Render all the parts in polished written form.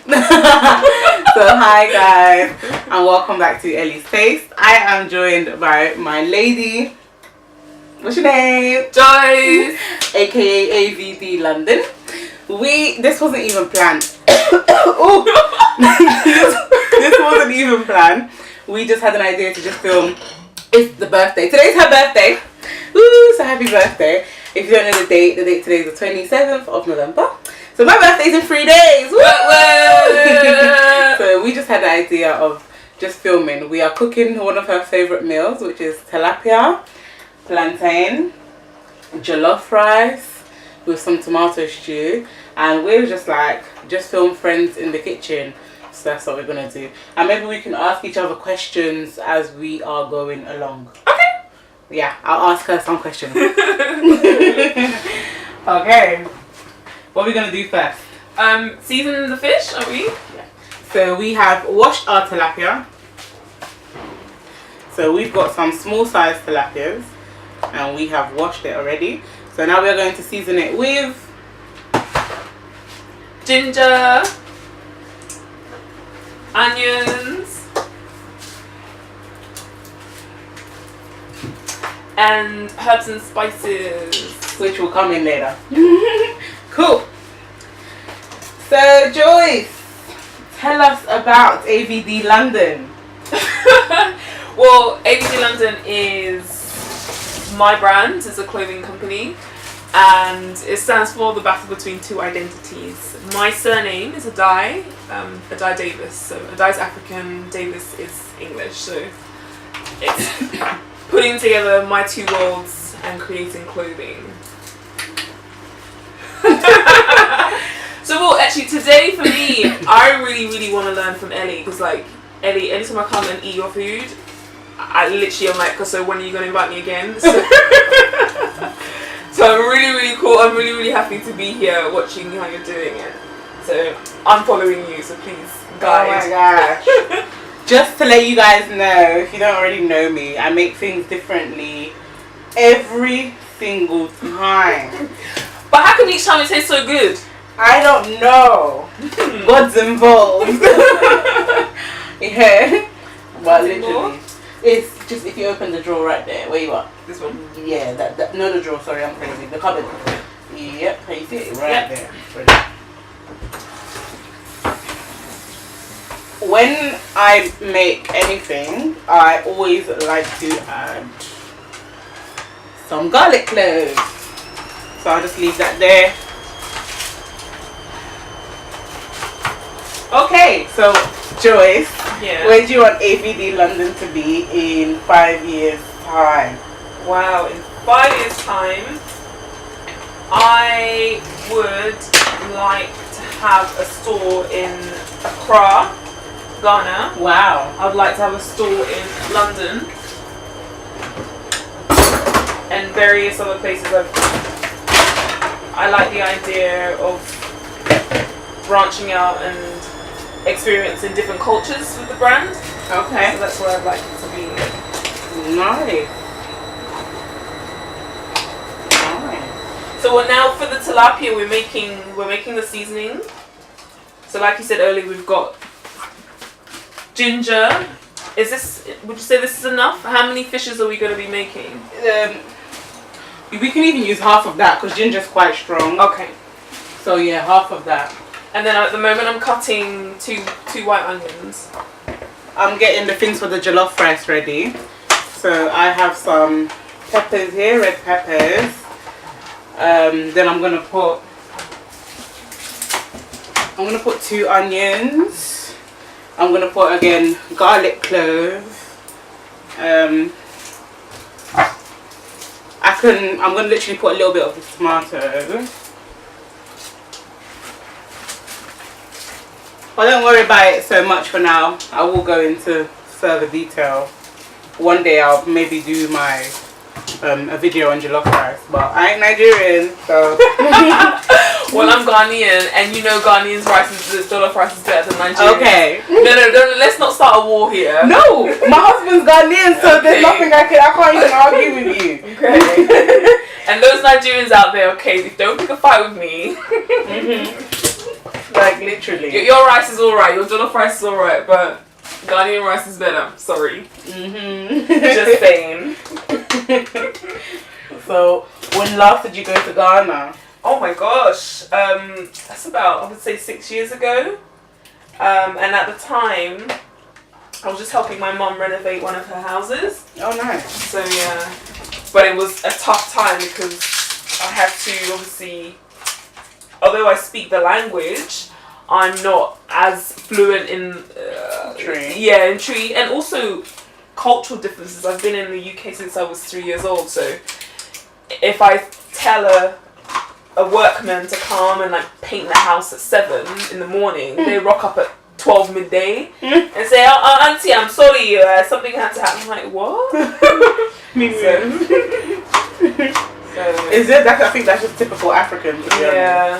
So hi guys, and welcome back to Elistaste. I am joined by my lady. What's your name? Joyce, aka AVD London. This wasn't even planned. Oh, this wasn't even planned. We just had an idea to just film. It's the birthday. Today's her birthday. Woo! So happy birthday. If you don't know the date today is the 27th of November. So my birthday's in 3 days. Woo! So we just had the idea of just filming. We are cooking one of her favourite meals, which is tilapia, plantain, jollof rice with some tomato stew, and we're just film friends in the kitchen. So that's what we're gonna do, and maybe we can ask each other questions as we are going along. okay. Yeah, I'll ask her some questions. Okay, what are we gonna do first? Season the fish, are we? Yeah. So we have washed our tilapia. So we've got some small sized tilapias and we have washed it already. So now we're going to season it with Ginger, onions, and herbs and spices. which will come in later. Cool. So Joyce, tell us about AVD London. Well, AVD London is my brand. It's a clothing company, and it stands for the battle between two identities. My surname is Adai, Adai Davis. So Adai's African, Davis is English. So it's putting together my two worlds and creating clothing. So well, actually today for me, I really want to learn from Ellie, because like Ellie, anytime I come and eat your food, I literally am like, so when are you going to invite me again? So, so I'm really cool. I'm really happy to be here watching how you're doing it. So I'm following you, so please guide. Oh my gosh. Just to let you guys know, if you don't already know me, I make things differently every single time. But how come each time it tastes so good? I don't know. God's involved. Yeah. But literally, it's just if you open the drawer right there, where you are. This one? Yeah, that no, the drawer, sorry, I'm crazy. The cupboard. Yep, you see it right Yep. there. Ready. When I make anything, I always like to add some garlic cloves. So I'll just leave that there. Okay, so Joyce, Yeah. where do you want AVD London to be in 5 years' time? Wow, in 5 years' time, I would like to have a store in Accra, Ghana. Wow. I would like to have a store in London and various other places. I like the idea of branching out and experiencing different cultures with the brand. Okay. So that's where I'd like it to be. Nice. So now for the tilapia, we're making the seasoning. So like you said earlier, we've got ginger. Would you say this is enough? How many fishes are we going to be making? We can even use half of that because ginger's quite strong. Okay. So yeah, half of that. And then at the moment I'm cutting two white onions. I'm getting the things for the jollof rice ready. So I have some peppers here, red peppers. Then I'm gonna put 2 onions. I'm gonna put again garlic clove. I'm gonna literally put a little bit of the tomato. But don't worry about it so much for now. I will go into further detail. One day I'll maybe do a video on jollof rice, but I ain't Nigerian, so. Well, I'm Ghanaian, and you know Ghanaian's jollof rice is better than Nigerian. Okay. No, let's not start a war here. No, my husband's Ghanaian, so there's Okay. nothing I can't even argue with you. Okay. And those Nigerians out there, okay, don't pick a fight with me. Like literally. Your rice is alright. Your jollof rice is alright, but Ghanaian rice is better. Sorry. Just saying. So, when last did you go to Ghana? Oh my gosh. That's about, I would say, 6 years ago. And at the time, I was just helping my mum renovate one of her houses. Oh, nice. So yeah, but it was a tough time because I had to obviously, although I speak the language, I'm not as fluent in Tree. Yeah, in Tree, and also cultural differences. I've been in the UK since I was 3 years old, so if I tell a workman to come and like paint the house at 7 in the morning, they rock up at 12 midday and say, oh, auntie, I'm sorry, something had to happen. I'm like, what? Is it that? I think that's just typical African. Yeah.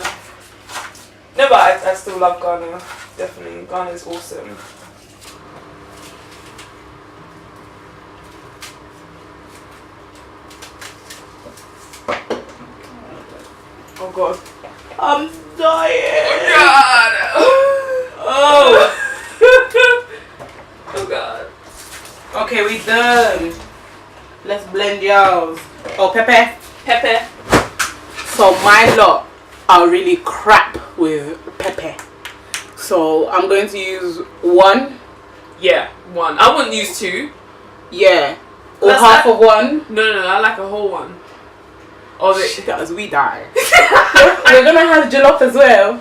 No, but I still love Ghana. Definitely. Ghana is awesome. Oh god. I'm dying. Oh god. Oh. Oh god. Okay, we done. Let's blend yours. Oh, pepper. Pepper. So my lot are really crap with pepper. So I'm going to use 1. Yeah, 1. I wouldn't use 2. Yeah. Or That's half that- of 1. No, I like a whole one. Or Guys, we die. We're gonna have jollof as well.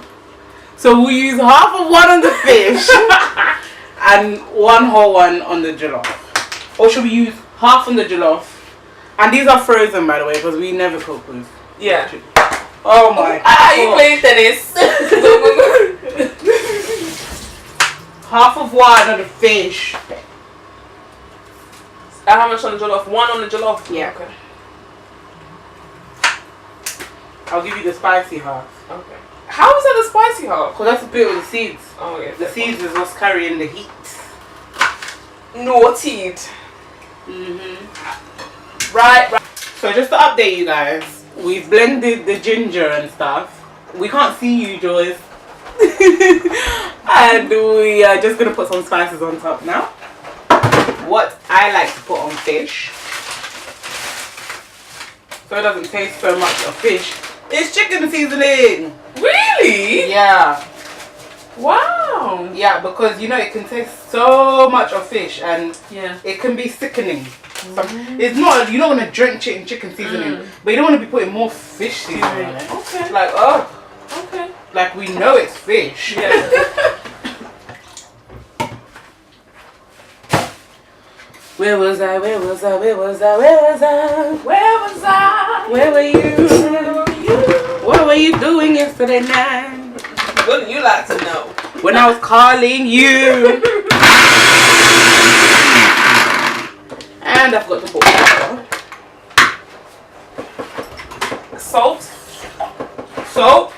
So we'll use half of 1 on the fish and 1 whole one on the jollof. Or should we use half on the jollof? And these are frozen, by the way, because we never cook with. Yeah. Oh my Ah, you God. playing tennis. Half of 1 on the fish. How much on the jollof? 1 on the jollof? Yeah. Okay. I'll give you the spicy half. Okay. How is that the spicy half? Because that's a bit with the seeds. Oh yeah. The seeds is what's carrying the heat. Naughty. Right. So just to update you guys, we've blended the ginger and stuff. We can't see you, Joyce. And we are just going to put some spices on top now. What I like to put on fish, so it doesn't taste so much of fish, is chicken seasoning. Really? Yeah. Wow. Yeah, because you know it can taste so much of fish and Yeah. it can be sickening. It's not, you don't want to drench it in chicken seasoning, but you don't want to be putting more fish seasoning on it. Okay. Like, oh, Okay. like we know it's fish. Yeah. Where was I? Where was I? Where was I? Where was I? Where was I? Where were you? What were you doing yesterday night? Wouldn't you like to know? When I was calling you. And I've got to put water. Salt? Salt.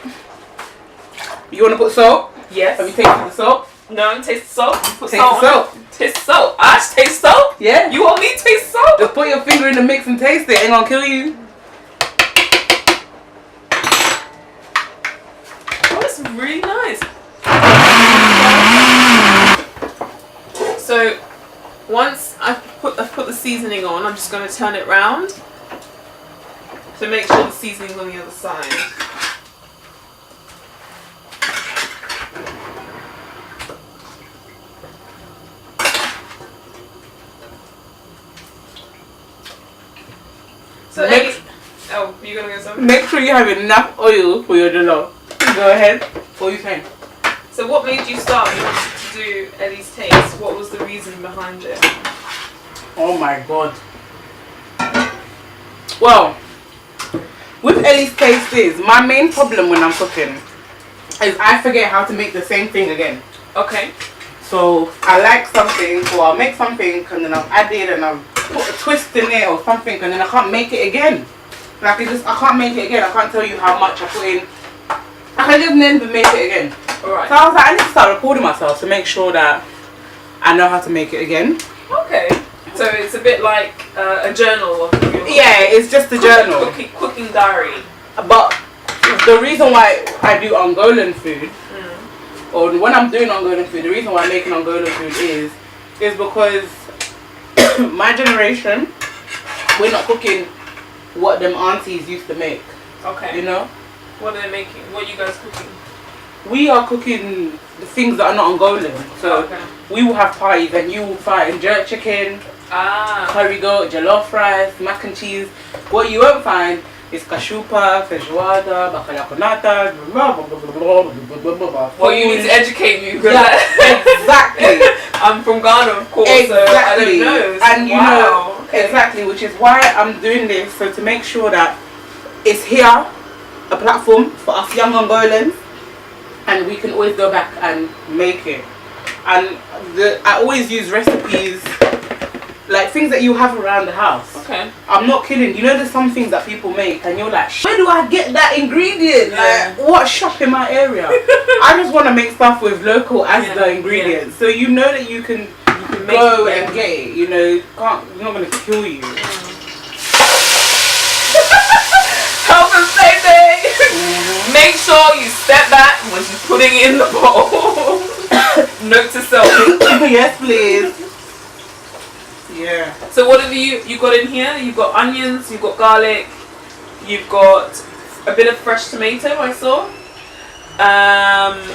You want to put salt? Yes. Have you tasted the salt? No, taste salt. Put Taste salt the on salt. it. Taste salt. I taste salt? Yeah. You want me to taste salt? Just put your finger in the mix and taste it. Ain't gonna kill you. Oh, it's really nice. So, once I've put the seasoning on, I'm just going to turn it round to make sure the seasoning's on the other side. So, oh, you gonna go something? Make sure you have enough oil for your jollof. Go ahead. What are you saying? So what made you start to do Elistaste? What was the reason behind it? Oh my God. Well, with Elistaste, my main problem when I'm cooking is I forget how to make the same thing again. Okay. So I like something, so I'll make something and then I'll add it and I'll put a twist in it or something and then I can't make it again. Like I can't make it again. I can't tell you how much I put in. I can just never make it again. Alright. So I was like, I need to start recording myself to make sure that I know how to make it again. Okay. So it's a bit like a journal of your Yeah, it's just a journal. cooking diary. But the reason why I do Angolan food or when I'm doing Angolan food, the reason why I'm making Angolan food is because my generation, we're not cooking what them aunties used to make. Okay. You know? What are they making? What are you guys cooking? We are cooking the things that are not Angolan. So we will have pies and you will find jerk chicken, curry goat, jollof rice, mac and cheese. What you won't find is kashupa, feijoada, bacalhau com nata, Well, you need to educate me. Yeah, exactly. I'm from Ghana, of course, exactly. so I don't know. And you know, exactly, which is why I'm doing this, so to make sure that it's here, a platform for us young Angolans, and we can always go back and make it. And I always use recipes, like things that you have around the house. Okay. I'm not kidding. You know, there's some things that people make and you're like, where do I get that ingredient? Like, what shop in my area? I just want to make stuff with local Asda ingredients. So you know that you can go and get it. You know, it's not going to kill you. Health and safety. Make sure you step back when you're putting it in the bowl. Note to self. Yes, please. Yeah. So what have you got in here? You've got onions, you've got garlic, you've got a bit of fresh tomato, I saw.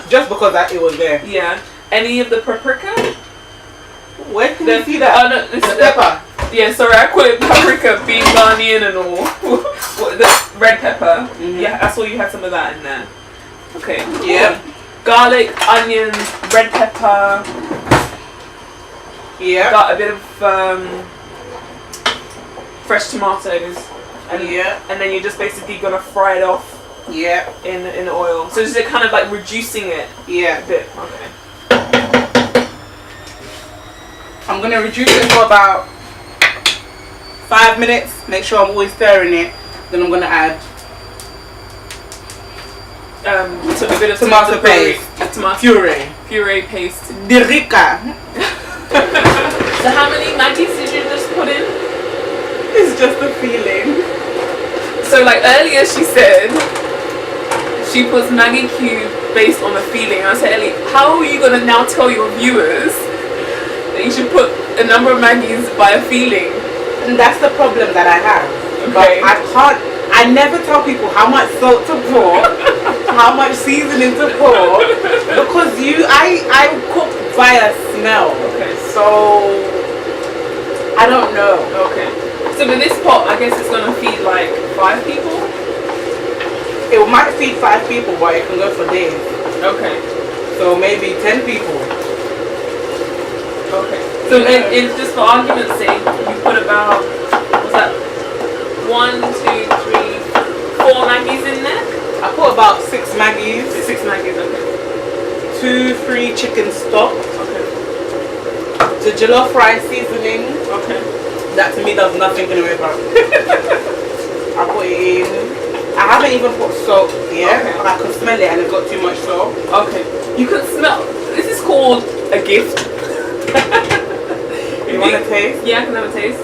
Just because it was there. Yeah. Any of the paprika? Where can you see that? Oh no, this is pepper. Yeah, sorry, I call it paprika, being Ghanaian and all. The red pepper. Yeah, I saw you had some of that in there. Okay. Yeah. Garlic, onions, red pepper. Yeah. Got a bit of fresh tomatoes. And, and then you're just basically gonna fry it off. Yeah. In oil. So is it kind of like reducing it? Yeah. A bit. Okay. I'm gonna reduce it for about 5 minutes. Make sure I'm always stirring it. Then I'm gonna add a bit of tomato paste. Puree paste. Dirica. So how many Maggies did you just put in? It's just a feeling. So like earlier she said she puts Maggi cube based on a feeling. And I said, Ellie, how are you gonna now tell your viewers that you should put a number of Maggies by a feeling? And that's the problem that I have. Okay. But I never tell people how much salt to pour, how much seasoning to pour, because I cook via smell. Okay. So I don't know. Okay. So with this pot, I guess it's gonna feed like 5 people. It might feed 5 people, but it can go for days. Okay. So maybe 10 people. Okay. So in just for argument's sake, you put about what's that? 1, 2, 3, 4 Maggies in there. I put about 6 Maggies. 6 Maggies. Okay. 2, 3 chicken stock. Okay. The jollof rice seasoning. Okay. That to me does nothing anyway, but I put it in. I haven't even put salt yet. Okay. I could smell it and it's got too much salt. Okay. You can smell. This is called a gift. You want a taste? Yeah, I can have a taste.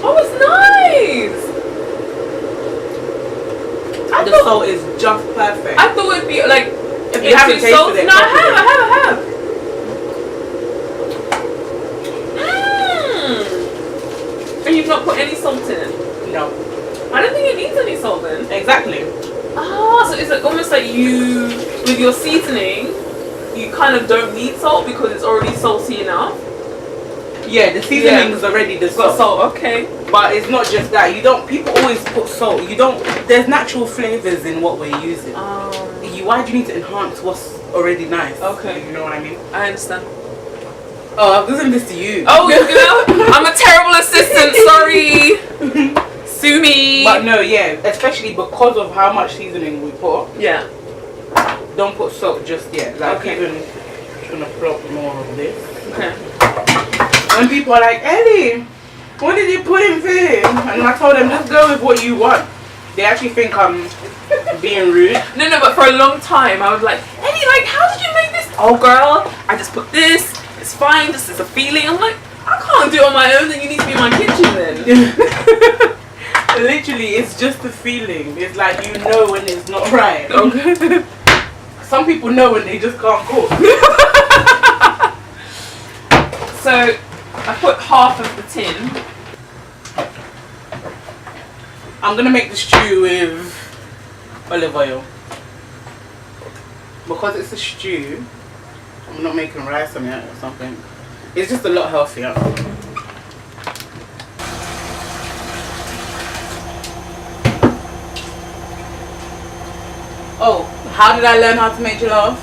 Oh, it's nice. The salt is just perfect. I thought it'd be like a bit haven't too tasted salty. it No, properly. I have. And you've not put any salt in it? No. I don't think it needs any salt then. Exactly. Ah, so it's like almost like you, with your seasoning, you kind of don't need salt because it's already salty enough. Yeah, the seasoning is already the Got salt. salt, okay. But it's not just that. People always put salt. There's natural flavours in what we're using. Why do you need to enhance what's already nice? Okay. You know what I mean? I understand. Oh, I've given this to you. Oh, you know, I'm a terrible assistant, sorry. Sue me. But no, yeah, especially because of how much seasoning we put. Yeah. Don't put salt just yet. Like Okay. even just gonna plop more of this. Okay. When people are like, Ellie, what did you put in this? And I told them, just go with what you want. They actually think I'm being rude. No, but for a long time I was like, Eddie, like, how did you make this? Oh, girl, I just put this. It's fine. This is a feeling. I'm like, I can't do it on my own. Then you need to be in my kitchen then. Literally, it's just the feeling. It's like you know when it's not right. Okay. Some people know when they just can't cook. So I put half of the tin. I'm gonna make the stew with olive oil. Because it's a stew, I'm not making rice on it or something. It's just a lot healthier. Oh, how did I learn how to make jollof?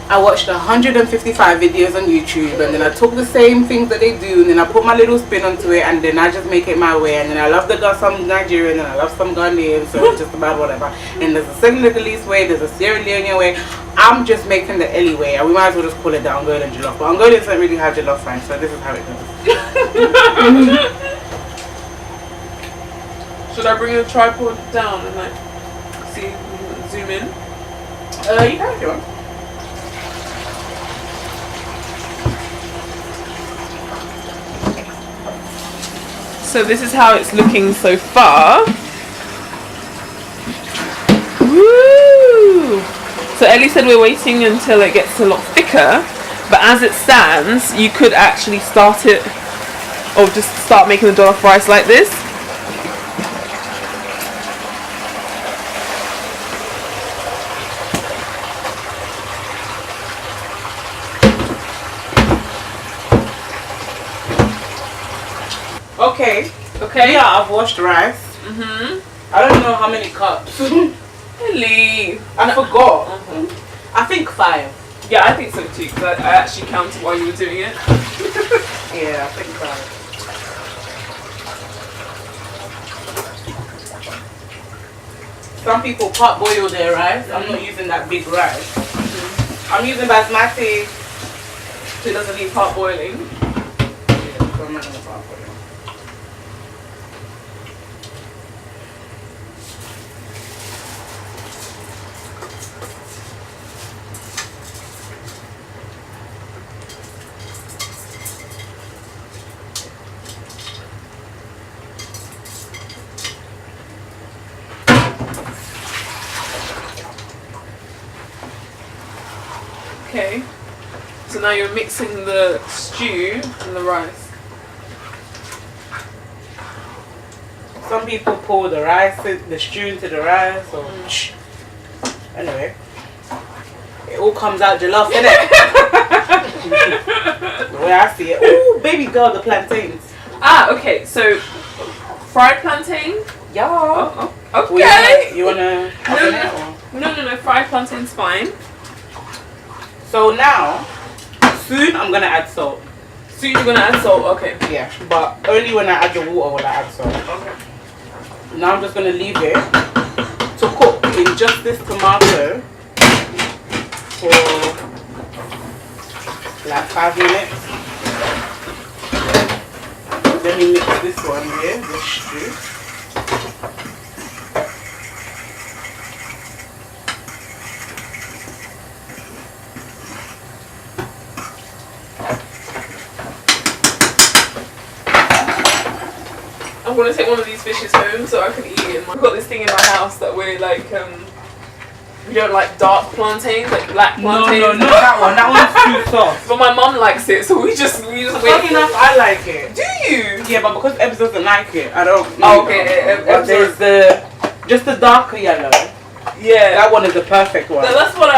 I watched 155 videos on YouTube, and then I took the same things that they do, and then I put my little spin onto it, and then I just make it my way. And then I love some Nigerian, and I love some Ghanaian, so it's just about whatever. And there's a Senegalese way, there's a Sierra Leonean way. I'm just making the Ellie way, and we might as well just call it the Angolan jollof. But Angolans don't really have jollof rice, so this is how it goes. Should I bring the tripod down and like see, zoom in? You can if you want. So this is how it's looking so far. Woo! So Ellie said we're waiting until it gets a lot thicker, but as it stands, you could actually start it, or just start making the jollof rice like this. Okay. Yeah, I've washed rice. I don't know how many cups. Ellie, I forgot. I think 5. Yeah, I think so too, because I actually counted while you were doing it. Yeah, I think 5. Some people pot boil their rice. I'm not using that big rice. I'm using basmati. So it doesn't need part boiling. Yeah, so I'm not going to pot boil. Okay. So now you're mixing the stew and the rice. Some people pour the rice, the stew into the rice, or anyway, it all comes out jollof, innit? The way I see it. Ooh, baby girl, the plantains. Ah, okay. So fried plantain. Yeah. Oh, okay. Well, you wanna No. Fried plantain's fine. So now, soon I'm gonna add salt. So you're gonna add salt, okay. Yeah, but only when I add the water will I add salt. Okay. Now I'm just gonna leave it to cook in just this tomato for like 5 minutes. Then we mix this one here, this stew. I'm gonna take one of these fishes home so I can eat it. I've got this thing in my house that we're like, we don't like dark plantains, like black plantains. No, not that one. That one's too soft. But my mum likes it, so we just wait. Funny enough, I like it. Do you? Yeah, but because Ebbs doesn't like it, I don't. Oh, okay. But there's just the darker yellow. Yeah. That one is the perfect one. That's what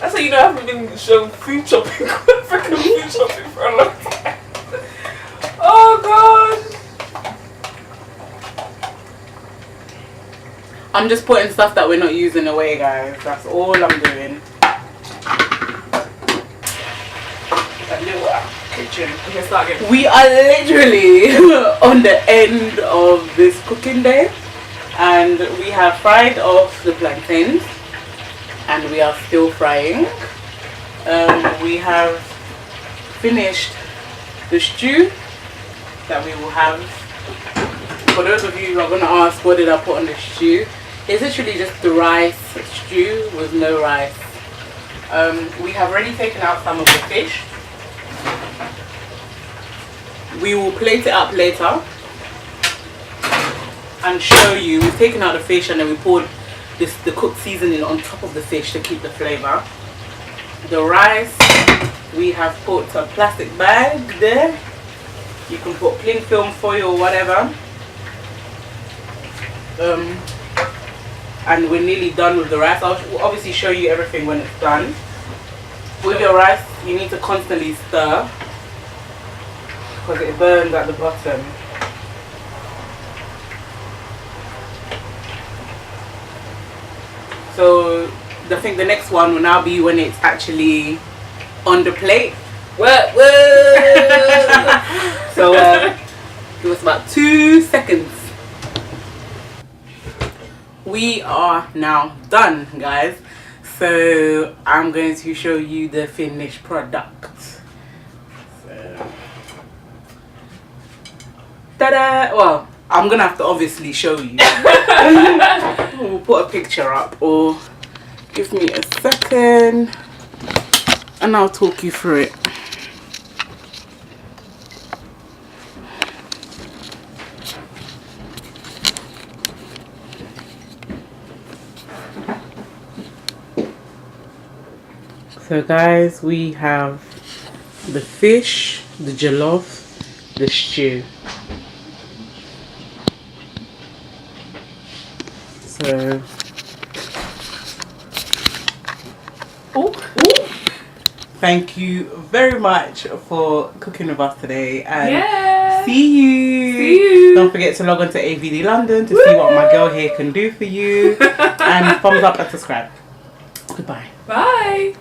that's how you know I haven't been shown food shopping, African food shopping for a long time. Oh gosh. I'm just putting stuff that we're not using away, guys. That's all I'm doing. That little kitchen. Okay, start again. We are literally on the end of this cooking day, and we have fried off the plantains, and we are still frying. We have finished the stew that we will have. For those of you who are going to ask, what did I put on the stew? It's literally just the rice stew with no rice. We have already taken out some of the fish. We will plate it up later. and show you. We've taken out the fish and then we poured the cooked seasoning on top of the fish to keep the flavour. The rice, we have put a plastic bag there. You can put cling film foil or whatever. And we're nearly done with the rice. I'll obviously show you everything when it's done. With your rice, you need to constantly stir because it burns at the bottom. So I think the next one will now be when it's actually on the plate. Whoa. So give us about 2 seconds. We are now done, guys. So I'm going to show you the finished product. So, ta-da! Well, I'm gonna have to obviously show you. We'll put a picture up, or give me a second and I'll talk you through it. So guys, we have the fish, the jollof, the stew. So thank you very much for cooking with us today, and see you. Don't forget to log on to AVD London to see what my girl here can do for you, and thumbs up and subscribe. Goodbye. Bye.